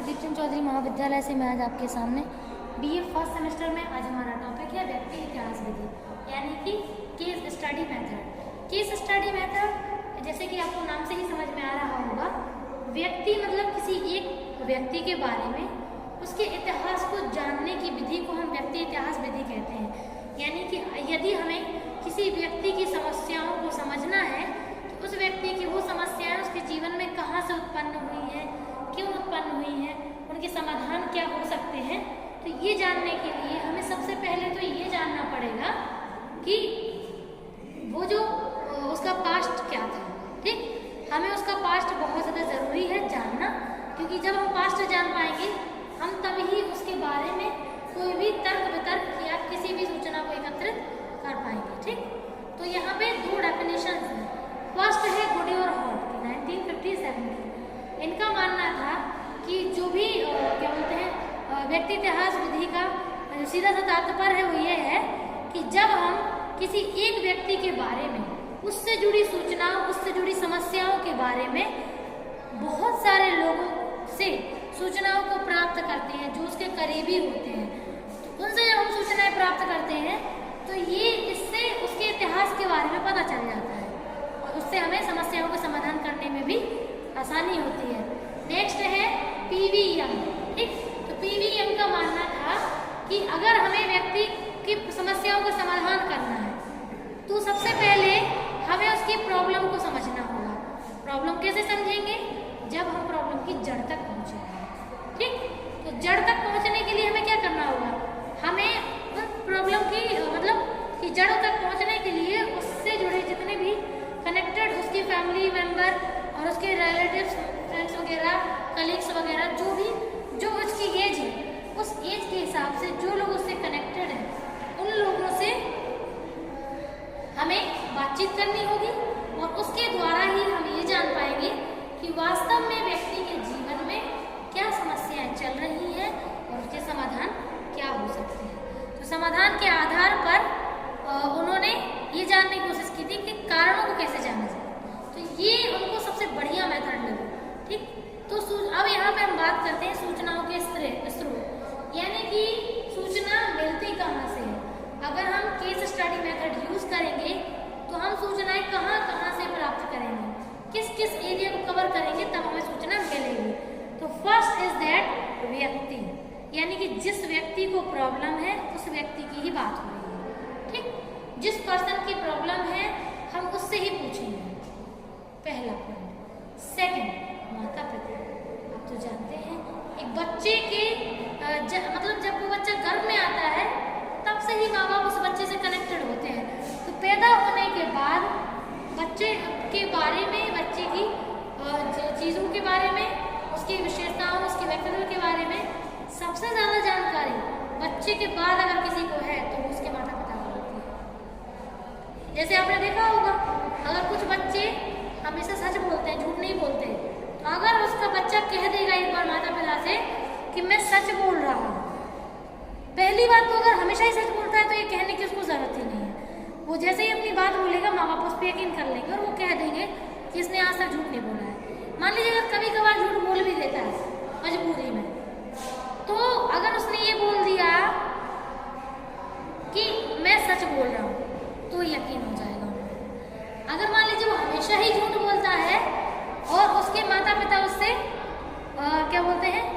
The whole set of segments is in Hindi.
दीपचंद चौधरी महाविद्यालय से मैं आज आपके सामने बीए फर्स्ट सेमेस्टर में आज हमारा टॉपिक है व्यक्ति इतिहास विधि, यानी कि case study method. Case study method जैसे कि आपको नाम से ही समझ में आ रहा होगा, व्यक्ति मतलब किसी एक व्यक्ति के बारे में उसके इतिहास को जानने की विधि को हम व्यक्ति इतिहास विधि कहते हैं। यानी कि यदि हमें किसी व्यक्ति की समस्याओं को समझना है तो उस व्यक्ति की वो समस्याएं उसके जीवन में कहाँ से उत्पन्न हुई है, क्यों उत्पन्न हुई है, उनके समाधान क्या हो सकते हैं। तो ये जानने के लिए हमें सबसे पहले तो ये जानना पड़ेगा कि वो जो उसका पास्ट क्या था। ठीक, हमें उसका पास्ट बहुत ज़्यादा ज़रूरी है जानना, क्योंकि जब हम पास्ट जान पाएंगे हम तभी उसके बारे में कोई भी तर्क वितर्क या किसी भी सूचना को एकत्रित कर पाएंगे। ठीक, तो यहाँ पे दो डेफिनेशन हैं। फर्स्ट है गुडी और हॉट की 1957 की। इनका मानना था कि जो भी क्या बोलते हैं व्यक्ति इतिहास विधि का सीधा सा तात्पर्य है वो ये है कि जब हम किसी एक व्यक्ति के बारे में उससे जुड़ी सूचनाओं, उससे जुड़ी समस्याओं के बारे में बहुत सारे लोगों से सूचनाओं को प्राप्त करते हैं जो उसके करीबी होते हैं, तो उनसे जब हम सूचनाएं प्राप्त करते हैं तो ये इससे उसके इतिहास के बारे में पता चल जाता है और उससे हमें समस्याओं का समाधान करने में भी आसानी होती है। नेक्स्ट है पीवी यंग। ठीक, तो पीवी यंग का मानना था कि अगर हमें व्यक्ति की समस्याओं का समाधान करना है तो सबसे पहले हमें उसकी प्रॉब्लम को समझना होगा। प्रॉब्लम कैसे समझेंगे? जब हम प्रॉब्लम की जड़ तक पहुंचेंगे। ठीक, तो जड़ तक पहुंचने के लिए हमें क्या करना होगा? हमें उन प्रॉब्लम की मतलब कि जड़ों तक पहुंचने के लिए उससे जुड़े जितने भी कनेक्टेड उसकी फैमिली मेंबर और उसके रिलेटिव्स, फ्रेंड्स वगैरह, कलीग्स वगैरह, जो उसकी एज है उस एज के हिसाब से जो लोग उससे कनेक्टेड हैं उन लोगों से हमें बातचीत करनी होगी और उसके द्वारा ही हम ये जान पाएंगे कि वास्तव में व्यक्ति के जीवन में क्या समस्याएं चल रही हैं और उसके समाधान क्या हो सकते हैं। तो समाधान के आधार पर उन्होंने ये जानने की कोशिश की थी कि कारणों को कैसे जाना जाए। तो ये उनको सबसे बढ़िया मेथड लगा। ठीक, तो अब यहाँ पे हम बात करते हैं सूचनाओं के स्रोत, यानी कि सूचना मिलती कहाँ से है। अगर हम केस स्टडी मेथड यूज करेंगे तो हम सूचनाएं कहाँ कहाँ से प्राप्त करेंगे, किस किस एरिया को कवर करेंगे, तब हमें सूचना मिलेगी। तो फर्स्ट इज दैट व्यक्ति, यानी कि जिस व्यक्ति को प्रॉब्लम है उस व्यक्ति की ही बात हो रही है। ठीक, जिस पर्सन की प्रॉब्लम है हम उससे ही पूछेंगे, पहला पॉइंट। सेकंड, माता पिता। आप तो जानते हैं एक बच्चे के मतलब जब वो बच्चा गर्भ में आता है तब से ही माँ बाप उस बच्चे से कनेक्टेड होते हैं। तो पैदा होने के बाद बच्चे के बारे में, बच्चे की चीज़ों के बारे में, उसकी विशेषताओं, उसके व्यक्तित्व के बारे में सबसे ज़्यादा जानकारी बच्चे के बाद अगर किसी को है तो उसके माता पिता को होती है। जैसे आपने देखा होगा, अगर कुछ बच्चे हमेशा सच बोलते हैं, झूठ नहीं बोलते, तो अगर उसका बच्चा कह देगा एक बार माता पिता से कि मैं सच बोल रहा हूँ, पहली बात तो अगर हमेशा ही सच बोलता है तो ये कहने की उसको ज़रूरत ही नहीं है। वो जैसे ही अपनी बात बोलेगा माँ बाप उस पर यकीन कर लेंगे और वो कह देंगे कि इसने आज तक झूठ नहीं बोला है। मान लीजिए अगर कभी कभार झूठ बोल भी देता है मजबूरी में, तो अगर उसने ये बोल दिया कि मैं सच बोल रहा हूँ तो यकीन हो जाएगा उनको। अगर मान लीजिए वो हमेशा ही झूठ बोलता है और उसके माता पिता उससे क्या बोलते हैं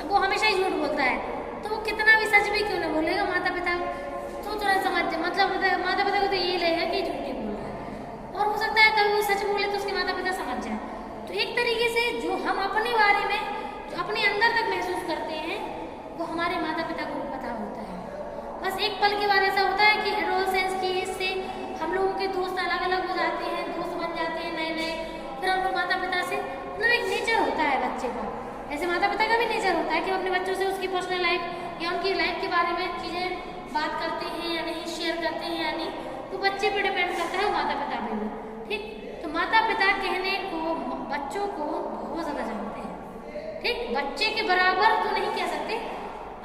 वो हमेशा ही झूठ बोलता है, तो वो कितना भी सच भी क्यों ना बोलेगा, माता पिता तो तुरंत समझ मतलब माता पिता को तो ये लगेगा कि झूठ ही बोल रहा है। और हो सकता है कभी वो सच बोले तो उसके माता पिता समझ जाए। तो एक तरीके से जो हम अपने बारे में जो अपने अंदर तक महसूस करते हैं वो हमारे माता पिता को पता होता है। बस एक पल के बाद ऐसा होता है कि एडोलसेंस की एज से हम लोगों के दोस्त अलग अलग हो जाते हैं, दोस्त बन जाते हैं नए नए, फिर हम लोग माता पिता से मतलब एक नेचर होता है बच्चे का। ऐसे माता पिता का भी नेचर होता है कि अपने बच्चों से उसकी पर्सनल लाइफ या उनकी लाइफ के बारे में चीज़ें बात करते हैं या नहीं, शेयर करते हैं या नहीं, तो बच्चे पे डिपेंड करता है माता पिता पे भी। ठीक, तो माता पिता कहने को बच्चों को बहुत ज़्यादा जानते हैं। ठीक, बच्चे के बराबर तो नहीं कह सकते,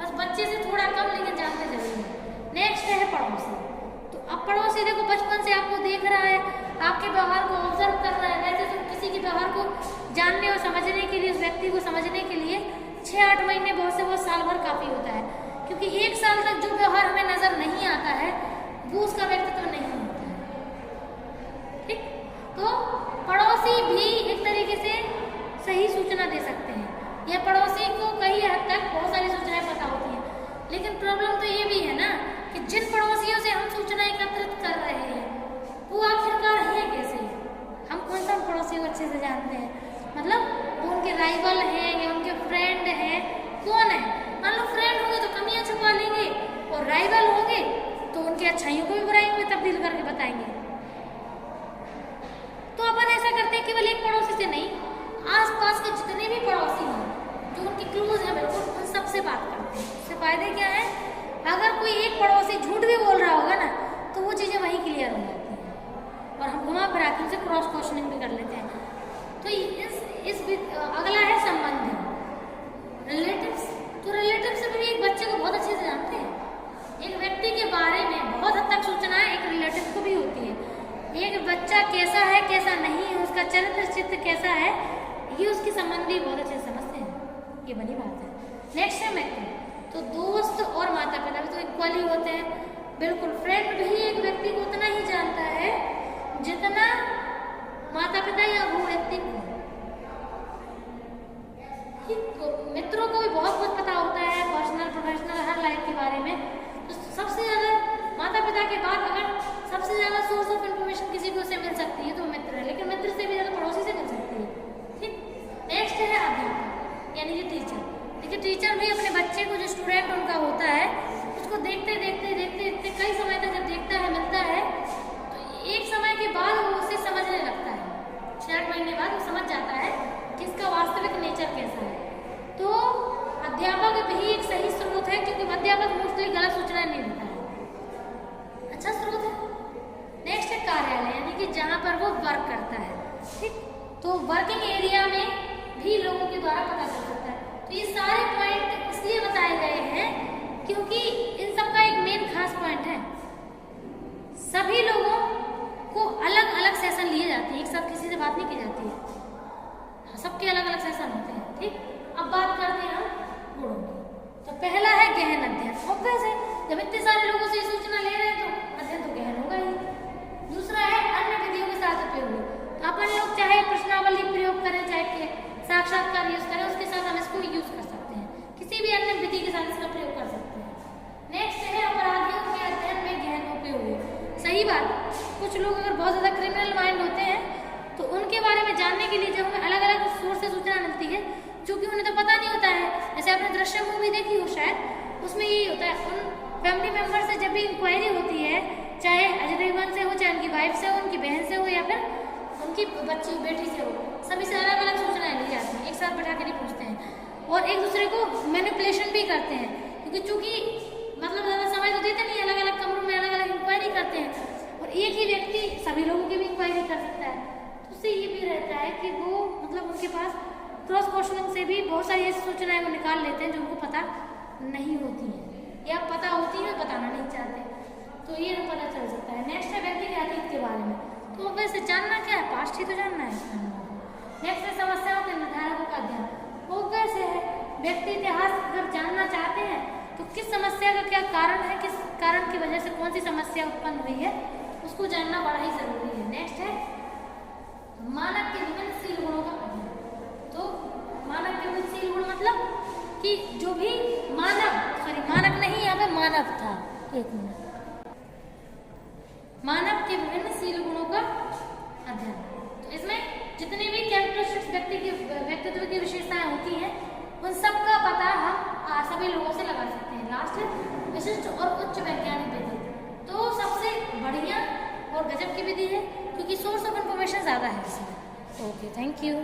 बस बच्चे से थोड़ा कम, लेकिन जानते जरूर हैं। नेक्स्ट है पड़ोसी। तो अब पड़ोसी देखो बचपन से आपको देख रहा है, आपके व्यवहार को ऑब्जर्व कर रहा है, वैसे तो किसी के व्यवहार को जानने और समझने के लिए, उस व्यक्ति को समझने के लिए 6-8 महीने, बहुत से बहुत साल भर काफ़ी होता है, क्योंकि 1 साल तक जो व्यवहार हमें नज़र नहीं आता है वो उसका व्यक्तित्व नहीं होता है। ठीक, तो पड़ोसी भी एक तरीके से सही सूचना दे सकते हैं, या पड़ोसी को कई हद तक बहुत सारी सूचनाएं पता होती हैं, लेकिन प्रॉब्लम तो ये भी है ना कि जिन पड़ोसियों से हम सूचना एकत्रित कर रहे हैं वो आखिरकार है कैसे। हम कौन सा पड़ोसी को अच्छे से जानते हैं, मतलब वो उनके राइवल हैं या उनके फ्रेंड हैं, कौन है। मान लो फ्रेंड होंगे तो कमियां छुपा लेंगे, और राइवल होंगे तो उनकी अच्छाइयों को भी बुराइयों में तब्दील करके बताएंगे। तो अपन ऐसा करते हैं केवल एक पड़ोसी से नहीं, आसपास के जितने भी पड़ोसी हैं जो उनके क्लोज हैं बिल्कुल, उन सबसे बात करते हैं। उससे फायदे क्या है, अगर कोई एक पड़ोसी झूठ भी बोल रहा होगा ना तो वो चीज़ें वहीं क्लियर हो जाती हैं, और हम घुमा फिरा के उनसे क्रॉस क्वेश्चनिंग भी कर लेते हैं। तो अगला है संबंध, रिलेटिव्स। तो रिलेटिव से भी एक बच्चे को बहुत अच्छे से जानते हैं। एक व्यक्ति के बारे में बहुत हद तक सूचनाएं एक रिलेटिव को भी होती है। एक बच्चा कैसा है कैसा नहीं है, उसका चरित्र चित्र कैसा है, ये उसके संबंधी बहुत अच्छे से समझते हैं, ये बड़ी बात है। नेक्स्ट है मित्र। तो दोस्त और माता पिता भी तो इक्वली होते हैं, बिल्कुल। फ्रेंड भी एक व्यक्ति को उतना ही जानता है जितना माता पिता या वो व्यक्ति को। तो मित्रों को भी बहुत कुछ पता होता है, पर्सनल प्रोफेशनल हर लाइफ के बारे में। तो सबसे ज़्यादा माता पिता के बाद अगर सबसे ज़्यादा सोर्स ऑफ इन्फॉर्मेशन किसी को से मिल सकती है तो मित्र है, लेकिन मित्र से भी ज़्यादा पड़ोसी से मिल सकती है। ठीक, नेक्स्ट है अध्यापक यानी कि टीचर। देखिए टीचर भी अपने बच्चे को, जो स्टूडेंट उनका होता है, उसको देखते देखते देखते देखते कई समय तक जब देखता है, मिलता है, तो एक समय के बाद वो उसे समझने लगता है। 6-8 महीने बाद वो समझ जाता है कि इसका वास्तविक नेचर कैसा है। तो अध्यापक भी एक सही स्रोत है, क्योंकि अध्यापक मोस्टली गलत सूचनाएं नहीं देता है, अच्छा स्रोत है। नेक्स्ट है कार्यालय यानी कि जहाँ पर वो वर्क करता है। ठीक, तो वर्किंग एरिया में भी लोगों के द्वारा पता चल सकता है। तो ये सारे पॉइंट इसलिए बताए गए हैं क्योंकि इन सब का एक मेन खास पॉइंट है, सभी लोगों को अलग अलग सेशन लिए जाते हैं, एक साथ किसी से बात नहीं की जाती है, सबके अलग अलग सेशन होते हैं। ठीक, अब बात करते हैं हम गुणों की। तो पहला है गहन अध्ययन। ऑब्वियस है, जब इतने सारे लोगों से सूचना ले रहे हैं तो अध्ययन तो गहन होगा ही। दूसरा है अन्य विधियों के साथ उपयोग। तो अपन लोग चाहे प्रश्नावली प्रयोग करें, चाहे साक्षात्कार यूज करें, उसके साथ हम इसको यूज कर सकते हैं, किसी भी अन्य विधि के साथ इसका प्रयोग कर सकते हैं। नेक्स्ट है अपराधियों के अध्ययन में गहन उपयोग। सही बात, कुछ लोग अगर बहुत ज़्यादा क्रिमिनल माइंड होते हैं तो उनके बारे में जानने के लिए जब हमें अलग अलग सोर्स से सूचना मिलती है, क्योंकि उन्हें तो पता नहीं होता है। जैसे आपने दृश्य मूवी देखी हो शायद, उसमें यही होता है, उन फैमिली मेम्बर से जब भी इंक्वायरी होती है, चाहे अजय देवगन से हो, चाहे उनकी वाइफ से हो, उनकी बहन से हो, या फिर उनकी बच्ची बेटी से हो, सभी से अलग अलग सूचनाएं ली जाती हैं, एक साथ बैठा के नहीं पूछते हैं, और एक दूसरे को मैनिपुलेशन भी करते हैं, क्योंकि चूंकि मतलब ज़्यादा समय तो देते नहीं, अलग अलग कमरों में अलग अलग इंक्वायरी करते हैं, और एक ही व्यक्ति सभी लोगों की भी इंक्वायरी कर सकता है। तो उससे ये भी रहता है कि वो मतलब उनके पास क्रॉस क्वेश्चनिंग से भी बहुत सारी ऐसी सूचनाएं वो निकाल लेते हैं जो उनको पता नहीं होती हैं, या पता होती है बताना नहीं चाहते, तो ये पता चल सकता है। नेक्स्ट है व्यक्ति के अतीत के बारे में। तो वैसे जानना क्या है, पास्ट ही तो जानना है। नेक्स्ट है समस्याओं के निर्धारकों का अध्ययन। वो कैसे है, व्यक्ति इतिहास अगर जानना चाहते हैं तो किस समस्या का क्या कारण है, किस कारण की वजह से कौन सी समस्या उत्पन्न हुई है, उसको जानना बड़ा ही जरूरी है। नेक्स्ट है मानव के विभिन्नशील गुणों का अध्ययन। तो मानव के विभिन्नशील गुण मतलब कि जो भी मानव नहीं, यहाँ पे मानव था, एक मिनट, मानव के विभिन्नशील गुणों का अध्ययन। तो इसमें जितने भी कैरेक्टरिस्टिक्स व्यक्तित्व की विशेषताएं होती हैं, उन सब का पता हम सभी लोगों से लगा सकते हैं। लास्ट है विशिष्ट और उच्च वैज्ञानिक विधि। तो सबसे बढ़िया और गजब की विधि है, क्योंकि सोर्स ऑफ इंफॉर्मेशन ज़्यादा है इसमें। Okay, thank you.